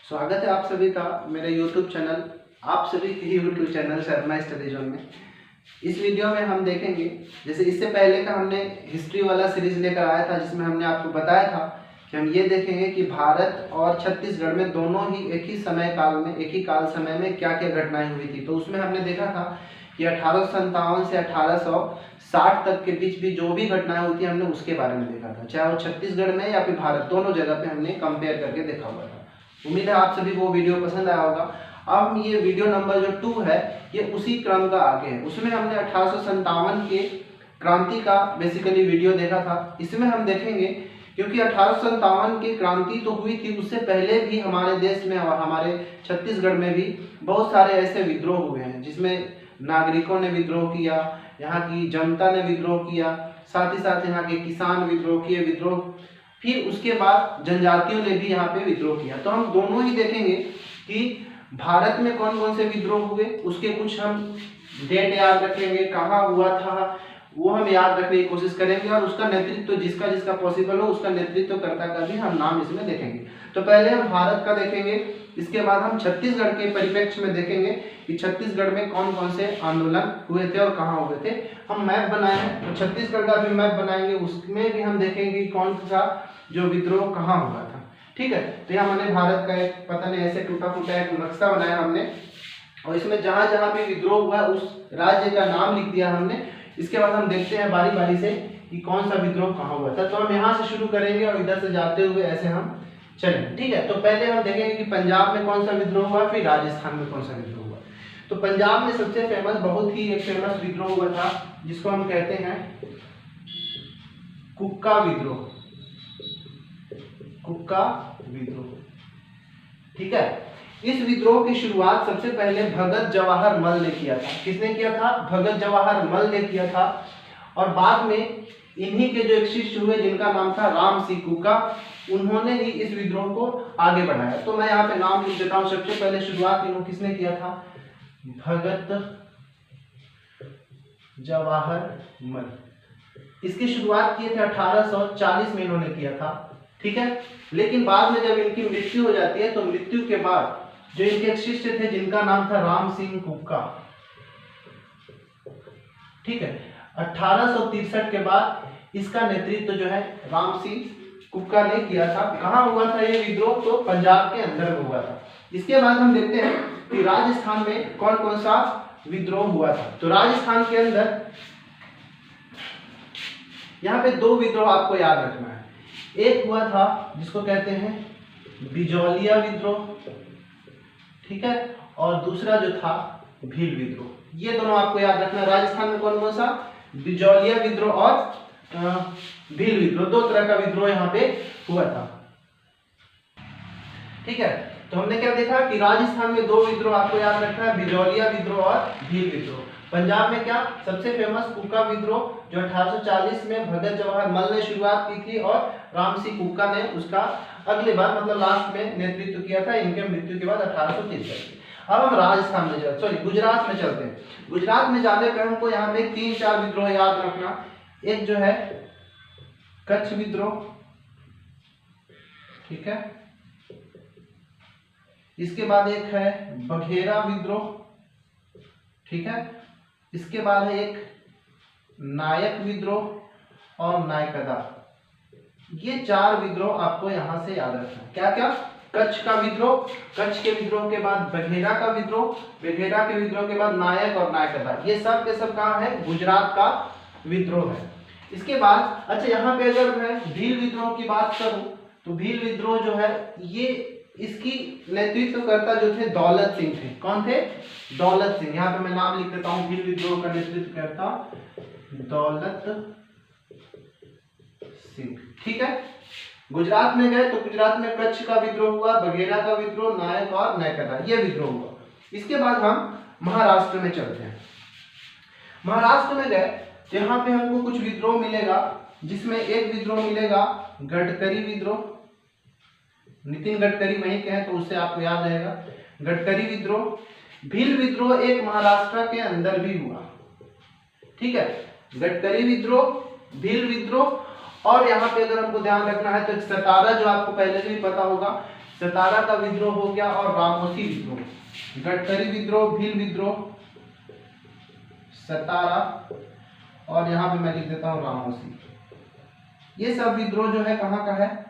स्वागत है आप सभी का मेरे YouTube चैनल, आप सभी के YouTube channel Sharma study zone में। इस वीडियो में हम देखेंगे, जैसे इससे पहले का हमने हिस्ट्री वाला सीरीज लेकर आया था, जिसमें हमने आपको बताया था कि हम ये देखेंगे कि भारत और छत्तीसगढ़ में दोनों ही एक ही समय काल में, एक ही काल समय में क्या क्या घटनाएं हुई थी। तो उसमें हमने देखा था कि 1857 से 1860 तक के बीच भी जो भी घटनाएं होती है हमने उसके बारे में देखा था, चाहे वो छत्तीसगढ़ में या फिर भारत, दोनों जगह पे हमने कंपेयर करके देखा हुआ था। उम्मीद है आप सभी को वीडियो पसंद आया होगा। अब ये वीडियो नंबर जो 2 है, ये उसी क्रम का आगे है। उसमें हमने 1857 के क्रांति का बेसिकली वीडियो देखा था। इसमें हम देखेंगे क्योंकि 1857 की क्रांति तो हुई थी, उससे पहले भी हमारे देश में और हमारे छत्तीसगढ़ में भी बहुत सारे ऐसे विद्रोह हुए हैं, जिसमें नागरिकों ने विद्रोह किया, यहाँ की जनता ने विद्रोह किया, साथ ही साथ यहाँ के किसान विद्रोह किए, फिर उसके बाद जनजातियों ने भी यहाँ पे विद्रोह किया। तो हम दोनों ही देखेंगे कि भारत में कौन कौन से विद्रोह हुए, उसके कुछ हम डेट याद रखेंगे, कहाँ हुआ था वो हम याद रखने की कोशिश करेंगे, और उसका नेतृत्व जिसका जिसका पॉसिबल हो उसका नेतृत्वकर्ता का भी हम नाम इसमें देखेंगे। तो पहले हम भारत का देखेंगे, इसके बाद हम छत्तीसगढ़ के परिप्रेक्ष्य में देखेंगे कि छत्तीसगढ़ में कौन कौन से आंदोलन हुए थे और कहाँ हुए थे। हम मैप बनाए हैं, तो छत्तीसगढ़ का भी मैप बनाएंगे, उसमें भी हम देखेंगे कौन सा जो विद्रोह कहाँ हुआ था। ठीक है, तो यहाँ मैंने भारत का एक पता नहीं ऐसे टूटा फूटा एक नक्शा बनाया हमने, और इसमें जहाँ जहाँ भी विद्रोह हुआ उस राज्य का नाम लिख दिया हमने। इसके बाद हम देखते हैं बारी बारी से कि कौन सा विद्रोह कहाँ हुआ था। तो हम यहाँ से शुरू करेंगे और इधर से जाते हुए ऐसे हम चलेंगे। ठीक है, तो पहले हम देखेंगे कि पंजाब में कौन सा विद्रोह हुआ, फिर राजस्थान में कौन सा विद्रोह हुआ। तो पंजाब में सबसे फेमस, बहुत ही एक फेमस विद्रोह हुआ था, जिसको हम कहते हैं कुक्का विद्रोह। कुक्का विद्रोह, ठीक है। इस विद्रोह की शुरुआत सबसे पहले भगत जवाहर मल ने किया था। किसने किया था? भगत जवाहर मल ने किया था। और बाद में इन्हीं के जो एक शिष्य हुए जिनका नाम था राम सिंह कुक्का, उन्होंने ही इस विद्रोह को आगे बढ़ाया। तो मैं यहाँ पे नाम लिख देता हूँ। सबसे पहले शुरुआत इन्होंने किसने किया था? भगत जवाहर मल। इसकी शुरुआत किए थे 1840 में इन्होंने किया था। ठीक है, लेकिन बाद में जब इनकी मृत्यु हो जाती है, तो मृत्यु के बाद जो इनके एक शिष्य थे जिनका नाम था राम सिंह कुक्का, ठीक है, 1863 के बाद इसका नेतृत्व जो है राम सिंह कुक्का ने किया था। कहाँ हुआ था ये विद्रोह? तो पंजाब के अंदर में हुआ था। इसके बाद हम देखते हैं कि राजस्थान में कौन कौन सा विद्रोह हुआ था। तो राजस्थान के अंदर यहाँ पे 2 विद्रोह आपको याद रखना है। एक हुआ था जिसको कहते हैं बिजौलिया विद्रोह, ठीक है, और दूसरा जो था भील विद्रोह। ये दोनों आपको याद रखना है। राजस्थान में कौन कौन सा? बिजौलिया विद्रोह और भील विद्रोह, 2 तरह का विद्रोह यहाँ पे हुआ था। ठीक है, तो हमने क्या देखा कि राजस्थान में 2 विद्रोह आपको याद रखना है, बिजौलिया विद्रोह और भील विद्रोह। पंजाब में क्या? सबसे फेमस कुक्का विद्रोह, जो 1840 में भगत जवाहर मल ने शुरुआत की थी और राम सिंह कुक्का ने उसका अगले बार मतलब लास्ट में नेतृत्व किया था, इनके मृत्यु के बाद 1863। अब हम राजस्थान में गुजरात में चलते हैं। गुजरात में जाने पर हमको यहाँ पे 3-4 विद्रोह याद रखना। एक जो है कच्छ विद्रोह, ठीक है, इसके बाद एक है बघेरा विद्रोह, ठीक है, इसके बाद है एक नायक विद्रोह और नायकदा। ये 4 विद्रोह आपको यहां से याद रखना है। क्या क्या? कच्छ का विद्रोह, कच्छ के विद्रोह के बाद बघेरा का विद्रोह, बघेरा के विद्रोह के बाद नायक और नायकदा। ये सब के सब कहाँ है? गुजरात का विद्रोह है। इसके बाद अच्छा, यहाँ पे अगर मैं भील विद्रोह की बात करूं, तो भील विद्रोह जो है ये इसकी नेतृत्वकर्ता जो थे दौलत सिंह थे। कौन थे? दौलत सिंह। यहाँ पे मैं नाम लिख देता हूँ, भील विद्रोह का नेतृत्वकर्ता दौलत सिंह। ठीक है, गुजरात में गए तो गुजरात में कच्छ का विद्रोह हुआ, बघेरा का विद्रोह, नायक और नायकदा, ये विद्रोह हुआ। इसके बाद हम महाराष्ट्र में चलते हैं। महाराष्ट्र में गए तो यहाँ पे हमको कुछ विद्रोह मिलेगा, जिसमें एक विद्रोह मिलेगा गडकरी विद्रोह। नितिन गडकरी वहीं के हैं तो उससे आपको याद रहेगा, गडकरी विद्रोह। भील विद्रोह एक महाराष्ट्र के अंदर भी हुआ, ठीक है, गडकरी विद्रोह, भील विद्रोह। और यहाँ पे अगर हमको ध्यान रखना है तो सतारा, जो आपको पहले से भी पता होगा सतारा का विद्रोह हो गया और रामोसी विद्रोह, गडकरी विद्रोह, भील विद्रोह, सतारा और यहाँ पे मैं लिख देता हूँ रामोसी। ये सब विद्रोह जो है कहाँ का है,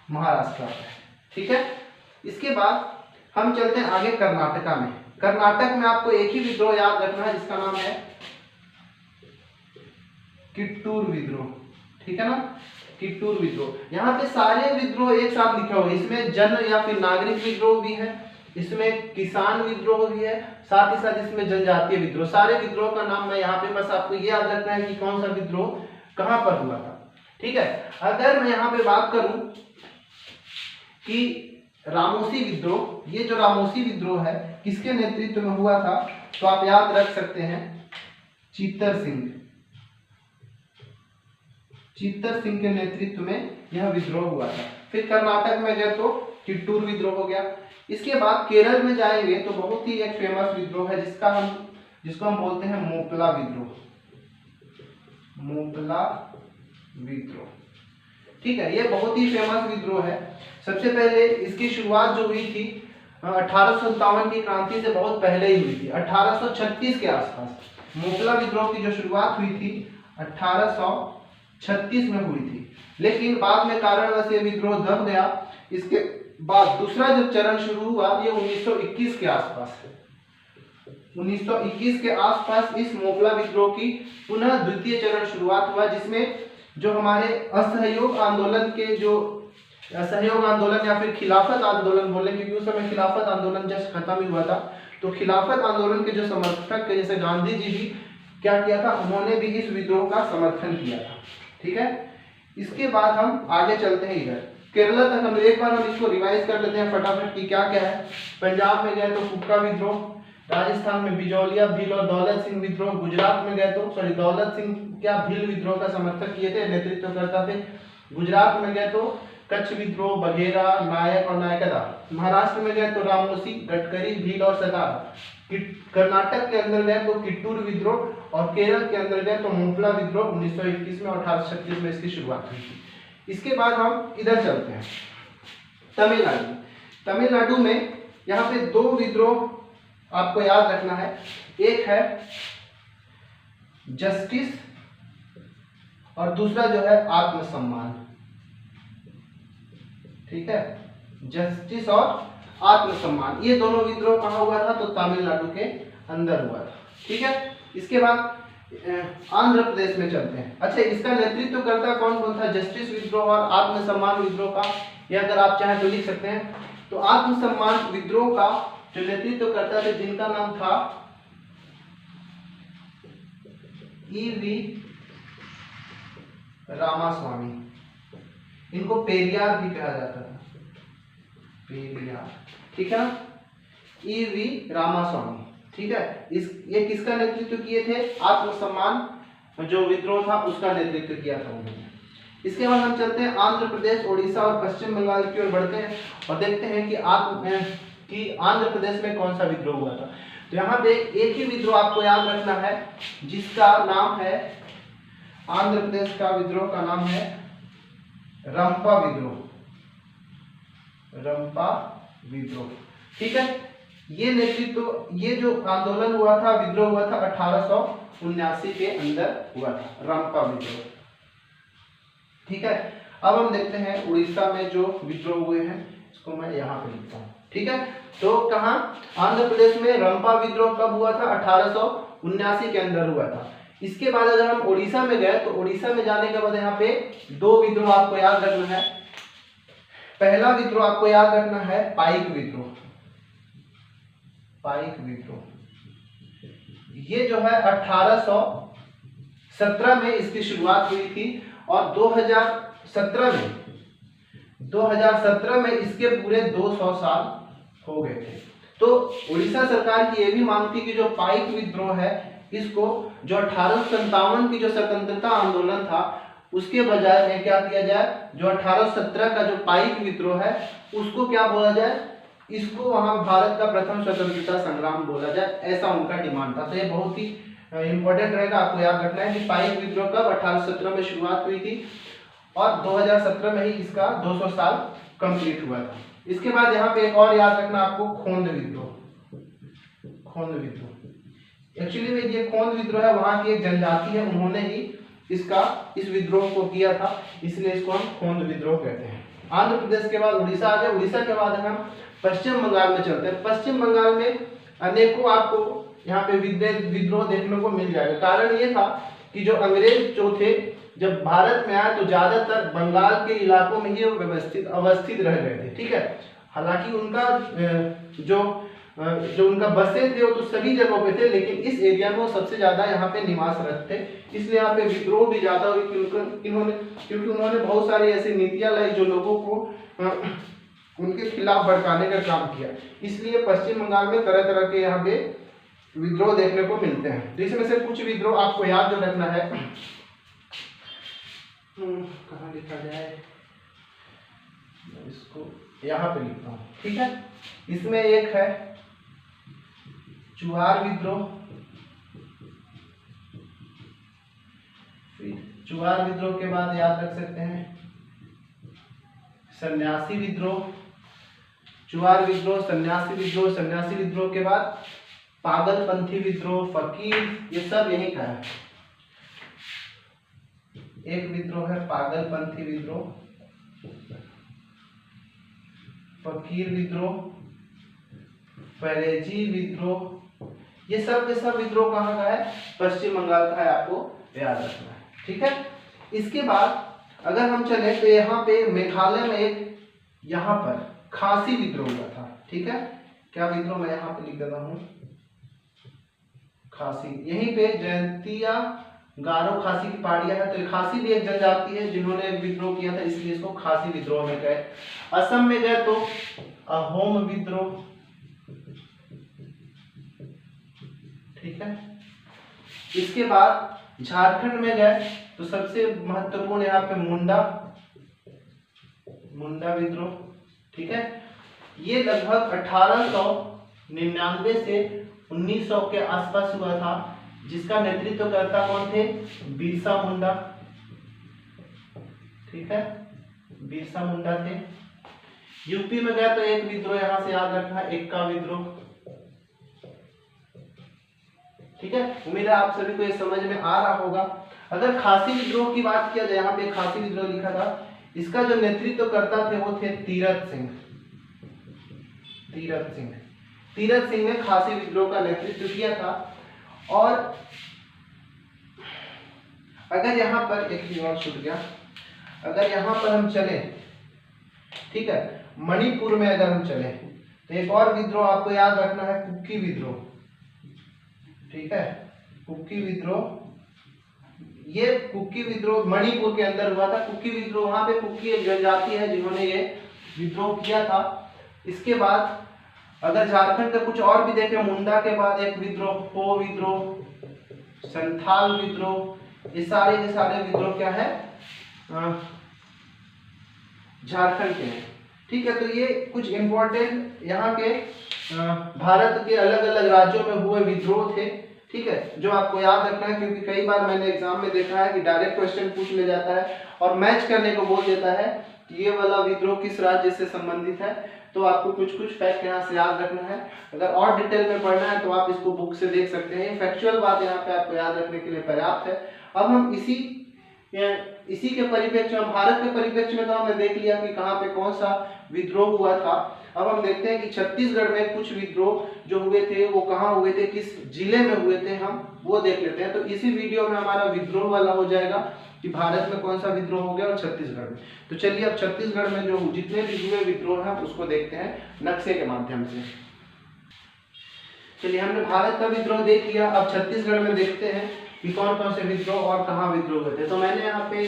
महाराष्ट्र का है। ठीक है, इसके बाद हम चलते हैं आगे कर्नाटका में। कर्नाटक में आपको एक ही विद्रोह याद रखना है जिसका नाम है किट्टूर विद्रोह। ठीक है ना, किट्टूर विद्रोह। यहाँ पे सारे विद्रोह एक साथ लिखे हुए, इसमें जन या फिर नागरिक विद्रोह भी है, इसमें किसान विद्रोह भी है, साथ ही साथ इसमें जनजातीय विद्रोह। सारे विद्रोह का नाम मैं यहाँ पे, बस आपको ये याद रखना है कि कौन सा विद्रोह कहाँ पर हुआ था। ठीक है, अगर मैं यहाँ पे बात करूं कि रामोसी विद्रोह, ये जो रामोसी विद्रोह है किसके नेतृत्व में हुआ था, तो आप याद रख सकते हैं चित्तर सिंह। चित्तर सिंह के नेतृत्व में यह विद्रोह हुआ था। फिर कर्नाटक में गए तो किट्टूर विद्रोह हो गया। इसके बाद केरल में जाएंगे तो बहुत ही एक फेमस विद्रोह है जिसको हम बोलते हैं मोपला विद्रोह। मोपला विद्रोह, ठीक है, ये बहुत ही फेमस विद्रोह है। सबसे पहले इसकी शुरुआत जो हुई थी 1857 की क्रांति से बहुत पहले ही हुई थी, 1836 के आसपास। मोपला विद्रोह की जो शुरुआत हुई थी 1836 में हुई थी, लेकिन बाद में कारणवश ये विद्रोह दब गया। इसके बाद दूसरा जब चरण शुरू हुआ ये 1921 के आसपास है। 1921 के आसपास इस मोपला विद्रोह की पुनः द्वितीय चरण शुरुआत हुआ, जिसमें जो हमारे असहयोग आंदोलन के, जो असहयोग आंदोलन या फिर खिलाफत आंदोलन बोले, क्योंकि उस समय खिलाफत आंदोलन जस्ट खत्म ही हुआ था, तो खिलाफत आंदोलन के जो समर्थक थे जैसे गांधी जी भी क्या किया था, उन्होंने भी इस विद्रोह का समर्थन किया था। ठीक है, इसके बाद हम आगे चलते हैं इधर केरला तक। हम एक बार हम इसको रिवाइज कर लेते हैं फटाफट कि क्या क्या है। पंजाब में गए तो फुक्का विद्रोह, राजस्थान में बिजौलिया, भील और दौलत सिंह विद्रोह, गुजरात में गए तो दौलत सिंह क्या भील विद्रोह का समर्थन किए थे, नेतृत्व करता थे। गुजरात में गए तो कच्छ विद्रोह, बघेरा, नायक और नायकदा। महाराष्ट्र में गए तो रामोसी, गडकरी, भील और सतारा। कर्नाटक के अंदर गए तो किट्टूर विद्रोह और केरल के अंदर गए तो मोपला विद्रोह 1921 में और 1836 में इसकी शुरुआत हुई थी। इसके बाद हम इधर चलते हैं तमिलनाडु। तमिलनाडु में यहाँ पे दो विद्रोह आपको याद रखना है, एक है जस्टिस और दूसरा जो है आत्मसम्मान। ठीक है, जस्टिस और आत्मसम्मान, ये दोनों विद्रोह कहाँ हुआ था, तो तमिलनाडु के अंदर हुआ था। ठीक है, इसके बाद आंध्र प्रदेश में चलते हैं। अच्छा, इसका नेतृत्व करता कौन कौन था, जस्टिस विद्रोह और आत्मसम्मान विद्रोह का, ये अगर आप चाहें तो लिख सकते हैं। तो आत्मसम्मान विद्रोह का जो नेतृत्व करता था, जिनका नाम था ई.वी. रामास्वामी, इनको पेरियार भी कहा जाता था, पेरियार। ठीक है, ई.वी. रामास्वामी। ठीक है, ये किसका नेतृत्व किए थे, आत्मसम्मान जो विद्रोह था उसका नेतृत्व किया था उन्होंने। इसके बाद हम चलते हैं आंध्र प्रदेश, उड़ीसा और पश्चिम बंगाल की ओर बढ़ते हैं और देखते हैं कि आंध्र प्रदेश में कौन सा विद्रोह हुआ था। तो यहाँ पे एक ही विद्रोह आपको याद रखना है जिसका नाम है, आंध्र प्रदेश का विद्रोह का नाम है रंपा विद्रोह। रंपा विद्रोह, ठीक है, ये नेतृत्व, ये जो आंदोलन हुआ था, विद्रोह हुआ था 1879 के अंदर हुआ था, रंपा विद्रोह। ठीक है, अब हम देखते हैं उड़ीसा में जो विद्रोह हुए हैं, इसको मैं यहाँ पे लिखता हूँ। ठीक है, तो कहाँ, आंध्र प्रदेश में रंपा विद्रोह कब हुआ था, 1879 के अंदर हुआ था। इसके बाद अगर हम उड़ीसा में गए तो उड़ीसा में जाने के बाद यहाँ पे दो विद्रोह आपको याद रखना है। पहला विद्रोह आपको याद रखना है पाइक विद्रोह। पाइक विद्रोह, ये जो है 1817 में इसकी शुरुआत हुई थी और 2017 में इसके पूरे 200 साल हो गए थे। तो उड़ीसा सरकार की यह भी मांग थी कि जो पाइक विद्रोह है, इसको जो 1857 की जो स्वतंत्रता आंदोलन था उसके बजाय में क्या किया जाए, जो 1817 का जो पाइक विद्रोह है उसको क्या बोला जाए, इसको वहां भारत का प्रथम स्वतंत्रता संग्राम बोला जाए, ऐसा उनका डिमांड था। तो ये बहुत ही इंपॉर्टेंट रहेगा, आपको याद रखना है कि पाइक विद्रोह कब 1817 में शुरुआत हुई थी और 2017 में ही इसका 200 साल कंप्लीट हुआ था। इसके बाद यहाँ पे एक और याद रखना आपको, खोंद विद्रोह। खोंद विद्रोह एक्चुअली में ये खोंद विद्रोह है, वहां की एक जनजाति है, उन्होंने ही इस विद्रोह को किया था, इसलिए इसको हम खोंद विद्रोह कहते हैं। आंध्र प्रदेश के बाद उड़ीसा आ गया, उड़ीसा के बाद हम पश्चिम बंगाल में चलते हैं। पश्चिम बंगाल में अनेकों आपको यहाँ पे विद्रोह देखने को मिल जाएगा। कारण ये था कि जो अंग्रेज जो थे जब भारत में आए तो ज्यादातर बंगाल के इलाकों में ही अवस्थित रह गए थे, ठीक है। हालांकि उनका जो उनका बसे थे वो तो सभी जगहों पे थे, लेकिन इस एरिया में वो सबसे ज्यादा यहाँ पे निवासरत थे, इसलिए यहाँ पे विद्रोह भी ज्यादा हुई क्योंकि उन्होंने बहुत सारी ऐसी नीतियां लाई जो लोगों को उनके खिलाफ भड़काने का काम किया। इसलिए पश्चिम बंगाल में तरह तरह के यहाँ पे विद्रोह देखने को मिलते हैं। तो इसमें से कुछ विद्रोह आपको याद जो रखना है, कहाँ लिखा जाए, इसको यहाँ पे लिखता हूँ, ठीक है। इसमें एक है चुआर विद्रोह, चुआर विद्रोह के बाद याद रख सकते हैं सन्यासी विद्रोह। चुआर विद्रोह, सन्यासी विद्रोह, सन्यासी विद्रोह के बाद पागलपंथी विद्रोह, फकीर, ये सब यही का है। एक विद्रोह है पागलपंथी विद्रोह, फकीर विद्रोह, फरेजी विद्रोह, ये सब के सब विद्रोह कहाँ का है, पश्चिम बंगाल का है, आपको याद रखना है, ठीक है। इसके बाद अगर हम चले तो यहाँ पे मेघालय में एक यहाँ पर खासी विद्रोह हुआ था, ठीक है। क्या विद्रोह, मैं यहाँ पे लिख देता हूँ खासी। यहीं पे जयंतिया गारो खासी की पहाड़ियां है, तो खासी भी एक जनजाति है जिन्होंने एक विद्रोह किया था, इसलिए इसको खासी विद्रोह में गए। असम में गए तो अहोम विद्रोह, ठीक है। इसके बाद झारखंड में गए तो सबसे महत्वपूर्ण यहाँ पे मुंडा विद्रोह, ठीक है। ये लगभग 1899 से 1900 के आसपास हुआ था, जिसका नेतृत्व करता कौन थे, बिरसा मुंडा, ठीक है, बिरसा मुंडा थे। यूपी में गया तो एक विद्रोह यहाँ से याद रखना, एक्का विद्रोह, ठीक है। उम्मीद है आप सभी को ये समझ में आ रहा होगा। अगर खासी विद्रोह की बात किया जाए, यहाँ पे खासी विद्रोह लिखा था, इसका जो नेतृत्व करता थे वो थे तीरथ सिंह। तीरथ सिंह ने खासी विद्रोह का नेतृत्व किया था। और अगर यहाँ पर एक चीज और छूट गया, अगर यहाँ पर हम चले, ठीक है, मणिपुर में अगर हम चले तो एक और विद्रोह आपको याद रखना है, कुकी विद्रोह, ठीक है। कुकी विद्रोह, ये कुकी विद्रोह मणिपुर के अंदर हुआ था। कुकी विद्रोह, वहां पे कुकी एक जनजाति है जिन्होंने ये विद्रोह किया था। इसके बाद अगर झारखंड का कुछ और भी देखें, मुंडा के बाद एक विद्रोह हो विद्रोह, संथाल विद्रोह, ये सारे के सारे विद्रोह क्या है, झारखंड के हैं, ठीक है। तो ये कुछ इंपॉर्टेंट यहाँ के भारत के अलग अलग राज्यों में हुए विद्रोह थे, ठीक है, जो आपको याद रखना है, क्योंकि कई बार मैंने एग्जाम में देखा है कि डायरेक्ट क्वेश्चन पूछ ले जाता है और मैच करने को बोल देता है कि ये वाला विद्रोह किस राज्य से संबंधित है। तो आपको कुछ फैक्ट यहाँ से याद रखना है। अगर और डिटेल में पढ़ना है तो आप इसको बुक से देख सकते हैं। फैक्चुअल बात यहाँ पे आपको याद रखने के लिए पर्याप्त है। अब हम इसी के परिप्रेक्ष्य में, भारत के परिप्रेक्ष्य में तो हमने देख लिया कि कहाँ पे कौन सा विद्रोह हुआ था। अब हम देखते हैं कि छत्तीसगढ़ में कुछ विद्रोह जो हुए थे वो कहाँ हुए थे, किस जिले में हुए थे, हम वो देख लेते हैं। तो इसी वीडियो में हमारा विद्रोह वाला हो जाएगा कि भारत में कौन सा विद्रोह हो गया और छत्तीसगढ़ में। तो चलिए अब छत्तीसगढ़ में जो जितने भी हुए विद्रोह हैं उसको देखते हैं नक्शे के माध्यम से। चलिए, हमने भारत का विद्रोह देख लिया, अब छत्तीसगढ़ में देखते हैं कि कौन कौन से विद्रोह और कहाँ विद्रोह हुए थे। तो मैंने यहाँ पे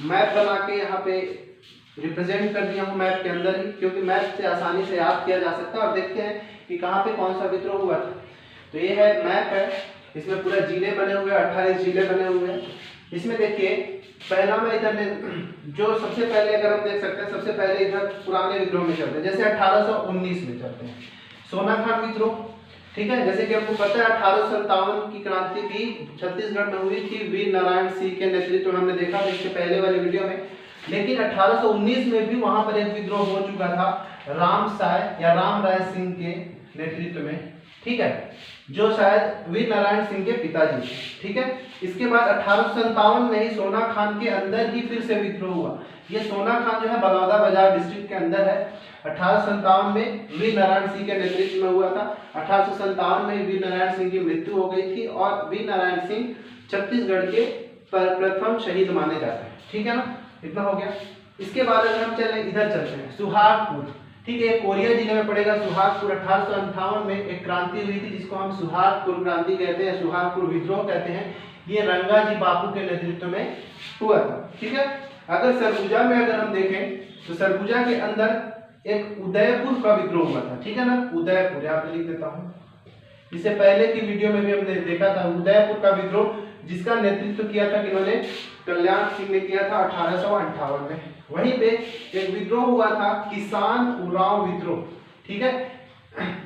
मैप बना के यहाँ पे रिप्रेजेंट कर दिया हूँ मैप के अंदर ही, क्योंकि मैप से आसानी से याद किया जा सकता है। और देखते हैं कि कहाँ पे कौन सा विद्रोह हुआ था। तो ये है मैप है, इसमें पूरा जिले बने हुए, 28 जिले बने हुए हैं। इसमें देखिए पहला में इधर जो सबसे पहले अगर हम देख सकते हैं, सबसे पहले इधर पुराने विद्रोह में चलते हैं, जैसे 1819 में चलते हैं सोनाखान विद्रोह, ठीक है। जैसे कि आपको पता है 1857 की क्रांति भी छत्तीसगढ़ में हुई थी, वीर नारायण सिंह के नेतृत्व में, हमने देखा था इसके पहले वाले वीडियो में। लेकिन 1819 में भी वहां पर एक विद्रोह हो चुका था। राम साय या राम राय सिंह के नेतृत्व में, ठीक है, जो शायद वीर नारायण सिंह के पिताजी, ठीक है। इसके बाद 1857 में ही सोना खान के अंदर ही फिर से विद्रोह हुआ। ये सोना खान जो है बलौदा बाजार डिस्ट्रिक्ट के अंदर है। 1857 में वीर नारायण सिंह के नेतृत्व में हुआ था। 1857 में वीर नारायण सिंह की मृत्यु हो गई थी और वीर नारायण सिंह छत्तीसगढ़ के प्रथम शहीद माने जाते हैं, ठीक है ना, इतना हो गया। इसके बाद अगर हम चले इधर चलते हैं सुहागपुर, ठीक है, कोरिया जिले में पड़ेगा सुहागपुर। 1858 में एक क्रांति हुई थी जिसको हम सुहागपुर क्रांति कहते हैं, सुहागपुर विद्रोह कहते हैं। ये रंगाजी बापू के नेतृत्व में हुआ था, ठीक है। अगर सरगुजा में अगर हम देखें तो सरगुजा के अंदर एक उदयपुर का विद्रोह हुआ था, ठीक है ना, उदयपुर यहाँ पे लिख देता हूँ। इससे पहले की वीडियो में भी हमने देखा था उदयपुर का विद्रोह, जिसका नेतृत्व किया था किन्होंने, कल्याण सिंह ने किया था 1858 में। वहीं पे एक विद्रोह हुआ था किसान उरांव विद्रोह, ठीक है,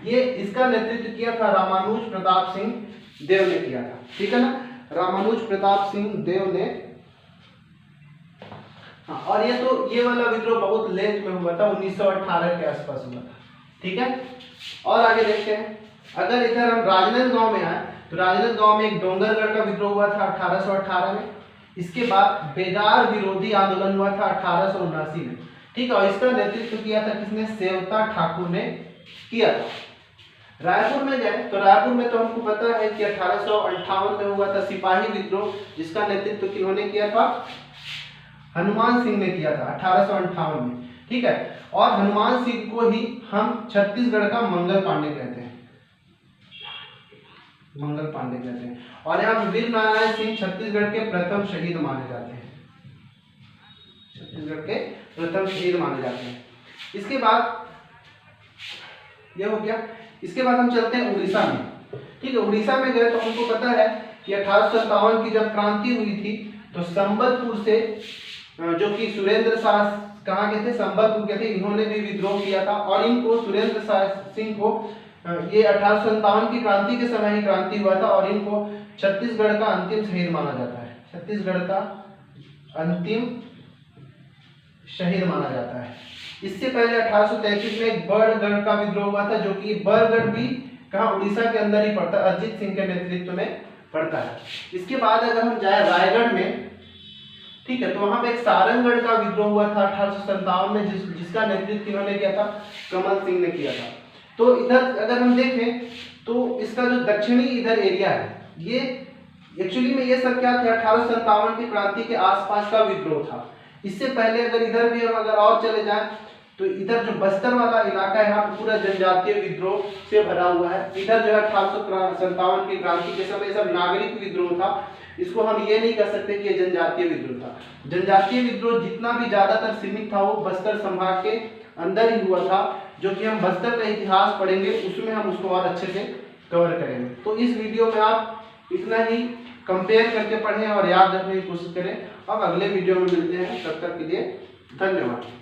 ये इसका नेतृत्व किया था रामानुज प्रताप सिंह देव ने किया था, ठीक है ना, रामानुज प्रताप सिंह देव ने। हाँ, और ये वाला विद्रोह बहुत लेट में हुआ था, 1918 के आसपास हुआ था, ठीक है। और आगे देखते हैं, अगर इधर हम राजनांदगांव में आए तो राजनांदगांव में एक डोंगरगढ़ का विद्रोह हुआ था 1818 में। इसके बाद बेगार विरोधी आंदोलन हुआ था 1879 में, ठीक है, और इसका नेतृत्व किया था किसने, सेवता ठाकुर ने किया था। रायपुर में गए तो रायपुर में तो हमको पता है कि 1858 में हुआ था सिपाही विद्रोह, जिसका नेतृत्व किन्होंने किया था, हनुमान सिंह ने किया था 1858 में, ठीक है। और हनुमान सिंह को ही हम छत्तीसगढ़ का मंगल पांडे कहते हैं, मंगल पांडे कहते हैं। और यहाँ वीर नारायण सिंह छत्तीसगढ़ के प्रथम शहीद माने जाते हैं, छत्तीसगढ़ के प्रथम शहीद माने जाते हैं। इसके बाद ये हो गया। इसके बाद हम चलते हैं उड़ीसा में, ठीक है। उड़ीसा में गए तो हमको पता है कि 1857 की जब क्रांति हुई थी तो संबलपुर से, जो कि सुरेंद्र शाह कहाँ के थे, संबलपुर के थे, इन्होंने भी विद्रोह किया था। और इनको सुरेंद्र शाह सिंह को ये 1857 की क्रांति के समय ही क्रांति हुआ था और इनको छत्तीसगढ़ का अंतिम शहीद माना जाता है, छत्तीसगढ़ का अंतिम शहीद माना जाता है। इससे पहले 1833 में एक बड़गढ़ का विद्रोह हुआ था, जो कि बड़गढ़ भी कहाँ, उड़ीसा के अंदर ही पड़ता है, अजित सिंह के नेतृत्व में पड़ता है। इसके बाद अगर हम जाए रायगढ़ में, ठीक है, तो वहां पे एक सारंगगढ़ का विद्रोह हुआ था 1857 में, जिसका नेतृत्व किन्होंने किया था, कमल सिंह ने किया था। तो इधर अगर हम देखें तो इसका जो दक्षिणी इधर एरिया है, ये एक्चुअली में ये सब क्या था, 1857 की क्रांति के आसपास का विद्रोह था। इससे पहले अगर इधर भी हम अगर और चले जाएं तो इधर जो बस्तर वाला इलाका है, यहाँ पे पूरा जनजातीय विद्रोह से भरा हुआ है। इधर जो है 1857 की क्रांति के समय सब नागरिक विद्रोह था, इसको हम ये नहीं कर सकते कि ये जनजातीय विद्रोह था। जनजातीय विद्रोह जितना भी ज्यादातर सीमित था वो बस्तर संभाग के अंदर ही हुआ था, जो कि हम बस्तर का इतिहास पढ़ेंगे उसमें हम उसको और अच्छे से कवर करेंगे। तो इस वीडियो में आप इतना ही कंपेयर करके पढ़ें और याद रखने की कोशिश करें। अब अगले वीडियो में मिलते हैं, तब तक के लिए धन्यवाद।